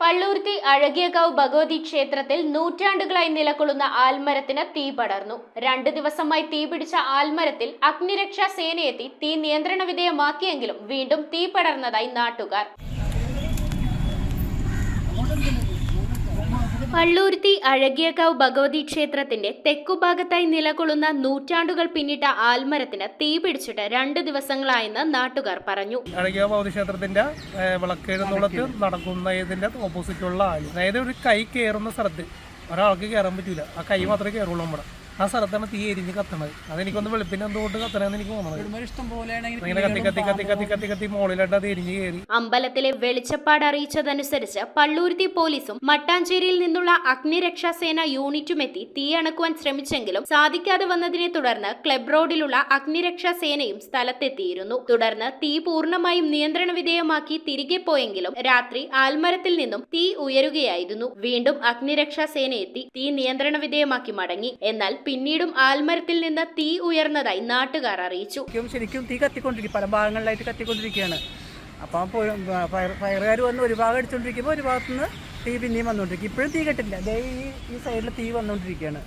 പള്ളൂർത്തി അഴകിയകാവ് ഭഗവതി ക്ഷേത്രത്തിൽ നൂറ്റാണ്ടുകളായി നിലകൊള്ളുന്ന ആൽമരത്തിന് തീ പടർന്നു. 2 ദിവസമായി തീപിടിച്ച ആൽമരത്തിൽ അഗ്നിരക്ഷാ സേനയെത്തി തീ നിയന്ത്രണ വിധേയമാക്കിയെങ്കിലും വീണ്ടും തീ പടർന്നതായി നാട്ടുകാർ. പള്ളൂർത്തി അഴകിയകാവ് ഭഗവതി ക്ഷേത്രത്തിന്റെ തെക്കുഭാഗത്തായി നിലകൊള്ളുന്ന നൂറ്റാണ്ടുകൾ പിന്നിട്ട ആൽമരത്തിന് തീ പിടിച്ചിട്ട് 2 ദിവസങ്ങളായെന്ന് നാട്ടുകാർ പറഞ്ഞു. അഴകിയ ഭഗവതി ക്ഷേത്രത്തിന്റെ വിളക്കെഴുന്നള്ളത്ത് നടക്കുന്നതിന്റെ ഓപ്പോസിറ്റുള്ള ആല്, അതായത് ഒരു കൈ കയറുന്ന സ്ഥലത്ത് ഒരാൾക്ക് കയറാൻ പറ്റൂല, ആ കൈ മാത്രമേ കയറുള്ളൂ. നമ്മുടെ ആ സ്ഥലത്താണ് തീ എരിഞ്ഞ് കത്തണത്. അതെനിക്കൊന്ന് വെളുപ്പിന് എന്തുകൊണ്ട് കത്തണമെന്ന് എനിക്ക് തോന്നുന്നത്. മോളിലായിട്ട് അത് എരിഞ്ഞ് കയറി. അമ്പലത്തിലെ വെളിച്ചപ്പാട് അറിയിച്ചതനുസരിച്ച് പള്ളൂരുത്തി പോലീസും മട്ടാഞ്ചേരിയിൽ നിന്നുള്ള അഗ്നിരക്ഷാ സേന യൂണിറ്റും എത്തി തീ അണക്കുവാൻ ശ്രമിച്ചെങ്കിലും സാധിക്കാതെ വന്നതിനെ തുടർന്ന് ക്ലബ് റോഡിലുള്ള അഗ്നിരക്ഷാ സേനയും സ്ഥലത്തെത്തിയിരുന്നു. തുടർന്ന് തീ പൂർണ്ണമായും നിയന്ത്രണ വിധേയമാക്കി തിരികെ പോയെങ്കിലും രാത്രി ആൽമരത്തിൽ നിന്നും തീ ഉയരുകയായിരുന്നു. വീണ്ടും അഗ്നിരക്ഷാ സേനയെത്തി തീ നിയന്ത്രണ വിധേയമാക്കി മടങ്ങി. എന്നാൽ പിന്നീടും ആൽമരത്തിൽ നിന്ന് തീ ഉയർന്നതായി നാട്ടുകാർ അറിയിച്ചു. ശരിക്കും തീ കത്തിക്കൊണ്ടിരിക്കും, പല ഭാഗങ്ങളിലായിട്ട് കത്തിക്കൊണ്ടിരിക്കുകയാണ്. അപ്പം ഫയറുകാർ വന്ന് ഒരു ഭാഗം അടിച്ചുകൊണ്ടിരിക്കുമ്പോൾ ഒരു ഭാഗത്തുനിന്ന് തീ പിന്നെയും വന്നുകൊണ്ടിരിക്കും. ഇപ്പോഴും തീ കെട്ടില്ല, ഈ സൈഡിൽ തീ വന്നുകൊണ്ടിരിക്കുകയാണ്.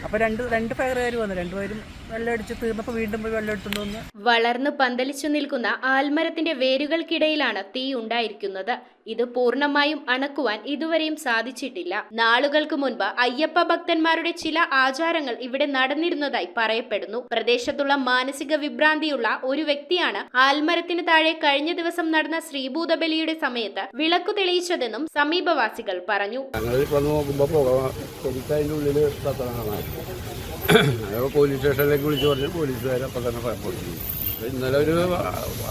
അപ്പോൾ രണ്ട് ഫയറുകാർ വന്നു, രണ്ടുപേരും വെള്ളം അടിച്ച് തീർന്നപ്പോൾ വീണ്ടും പോയി വെള്ളം എടുത്തുകൊണ്ട് വന്ന്. വളർന്നു പന്തലിച്ചു നിൽക്കുന്ന ആൽമരത്തിന്റെ വേരുകൾക്കിടയിലാണ് തീ ഉണ്ടായിരിക്കുന്നത്. ഇത് പൂർണ്ണമായും അണക്കുവാൻ ഇതുവരെയും സാധിച്ചിട്ടില്ല. നാളുകൾക്ക് മുൻപ് അയ്യപ്പ ഭക്തന്മാരുടെ ചില ആചാരങ്ങൾ ഇവിടെ നടന്നിരുന്നതായി പറയപ്പെടുന്നു. പ്രദേശത്തുള്ള മാനസിക വിഭ്രാന്തിയുള്ള ഒരു വ്യക്തിയാണ് ആൽമരത്തിന് താഴെ കഴിഞ്ഞ ദിവസം നടന്ന ശ്രീഭൂതബലിയുടെ സമയത്ത് വിളക്കു തെളിയിച്ചതെന്നും സമീപവാസികൾ പറഞ്ഞു. പോലീസ് സ്റ്റേഷനിലേക്ക് വിളിച്ചു പറഞ്ഞു, പോലീസുകാരപ്പം തന്നെ ഫയർഫോഴ്സ്. ഇന്നലെ ഒരു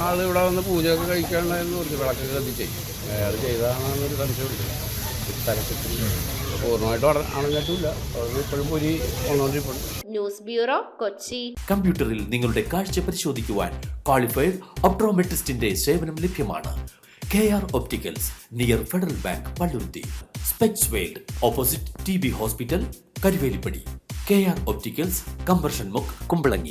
ആൾ ഇവിടെ വന്ന് പൂജയൊക്കെ കഴിക്കാണ്ടായിരുന്നു, കുറച്ച് വിളക്കൊക്കെ കത്തിച്ചേ. അയാൾ ചെയ്താണെന്നൊരു സംശയമുണ്ട്. പൂർണ്ണമായിട്ട് അണഞ്ഞിട്ടില്ല, ഇപ്പോഴും പൊരി വന്നുകൊണ്ടിരിപ്പുണ്ട്. News bureau, Kochi. കമ്പ്യൂട്ടറിൽ നിങ്ങളുടെ കാഴ്ച പരിശോധിക്കുവാൻ ക്വാളിഫൈഡ് ഒപ്ട്രോമെട്രിസ്റ്റിന്റെ സേവനം ലഭ്യമാണ്. KR Opticals, near federal bank, Palluruthy. Specs world, opposite TB hospital, Karuvelippady. KR Opticals, combustion മുക്ക്, കുമ്പളങ്ങി.